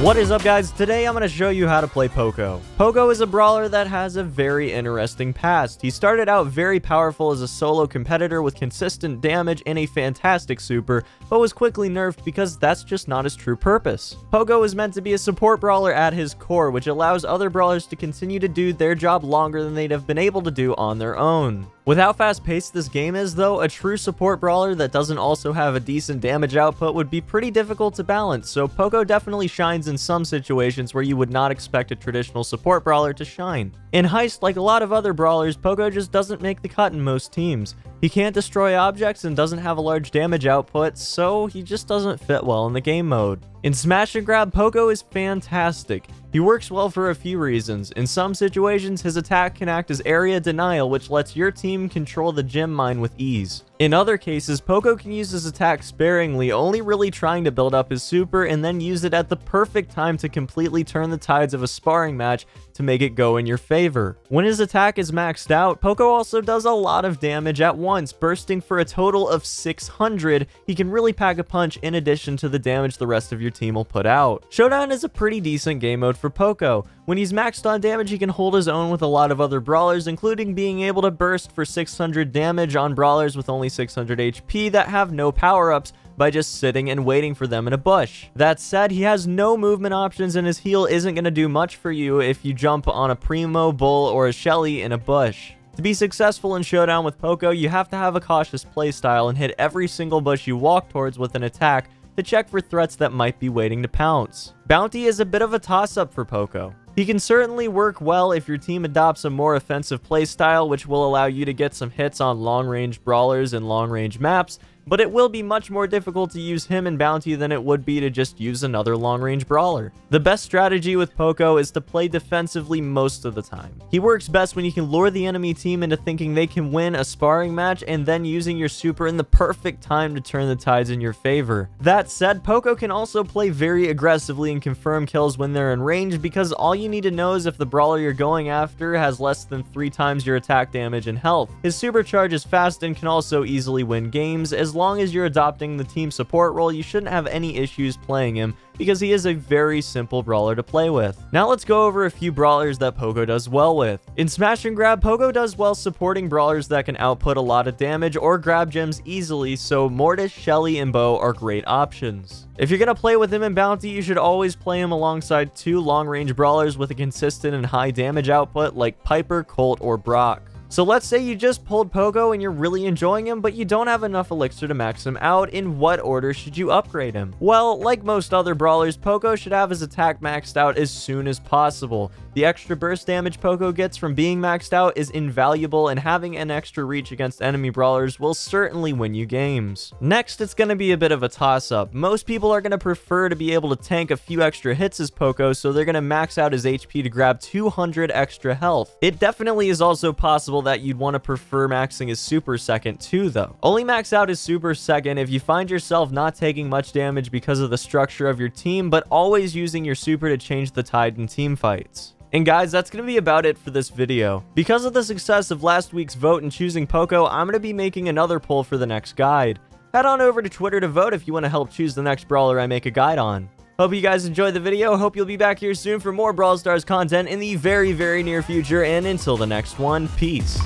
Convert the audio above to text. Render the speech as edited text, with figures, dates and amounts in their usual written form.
What is up, guys? Today I'm going to show you how to play Poco. Poco is a brawler that has a very interesting past. He started out very powerful as a solo competitor with consistent damage and a fantastic super, but was quickly nerfed because that's just not his true purpose. Poco is meant to be a support brawler at his core, which allows other brawlers to continue to do their job longer than they'd have been able to do on their own. With how fast-paced this game is, though, a true support brawler that doesn't also have a decent damage output would be pretty difficult to balance, so Poco definitely shines in some situations where you would not expect a traditional support brawler to shine. In Heist, like a lot of other brawlers, Poco just doesn't make the cut in most teams. He can't destroy objects and doesn't have a large damage output, so he just doesn't fit well in the game mode. In Smash and Grab, Poco is fantastic. He works well for a few reasons. In some situations, his attack can act as area denial, which lets your team control the gem mine with ease. In other cases, Poco can use his attack sparingly, only really trying to build up his super and then use it at the perfect time to completely turn the tides of a sparring match to make it go in your favor. When his attack is maxed out, Poco also does a lot of damage at once, bursting for a total of 600. He can really pack a punch in addition to the damage the rest of your team will put out. Showdown is a pretty decent game mode for Poco. When he's maxed on damage, he can hold his own with a lot of other brawlers, including being able to burst for 600 damage on brawlers with only 600 HP that have no power-ups by just sitting and waiting for them in a bush. That said, he has no movement options and his heal isn't going to do much for you if you jump on a Primo, Bull, or a Shelly in a bush. To be successful in Showdown with Poco, you have to have a cautious playstyle and hit every single bush you walk towards with an attack to check for threats that might be waiting to pounce. Bounty is a bit of a toss-up for Poco. He can certainly work well if your team adopts a more offensive playstyle, which will allow you to get some hits on long-range brawlers and long-range maps, but it will be much more difficult to use him in Bounty than it would be to just use another long-range brawler. The best strategy with Poco is to play defensively most of the time. He works best when you can lure the enemy team into thinking they can win a sparring match and then using your super in the perfect time to turn the tides in your favor. That said, Poco can also play very aggressively and confirm kills when they're in range, because all you need to know is if the brawler you're going after has less than 3 times your attack damage and health. His supercharge is fast and can also easily win games. As long as you're adopting the team support role, you shouldn't have any issues playing him, because he is a very simple brawler to play with. Now let's go over a few brawlers that Poco does well with. In Smash and Grab, Poco does well supporting brawlers that can output a lot of damage or grab gems easily, so Mortis, Shelly, and Bo are great options. If you're going to play with him in Bounty, you should always play him alongside 2 long-range brawlers with a consistent and high damage output like Piper, Colt, or Brock. So let's say you just pulled Poco and you're really enjoying him, but you don't have enough elixir to max him out. In what order should you upgrade him? Well, like most other brawlers, Poco should have his attack maxed out as soon as possible. The extra burst damage Poco gets from being maxed out is invaluable, and having an extra reach against enemy brawlers will certainly win you games. Next, it's going to be a bit of a toss-up. Most people are going to prefer to be able to tank a few extra hits as Poco, so they're going to max out his HP to grab 200 extra health. It definitely is also possible that you'd want to prefer maxing his super second too, though. Only max out his super second if you find yourself not taking much damage because of the structure of your team, but always using your super to change the tide in team fights. And guys, that's going to be about it for this video. Because of the success of last week's vote in choosing Poco, I'm going to be making another poll for the next guide. Head on over to Twitter to vote if you want to help choose the next brawler I make a guide on. Hope you guys enjoyed the video. Hope you'll be back here soon for more Brawl Stars content in the very, very near future. And until the next one, peace.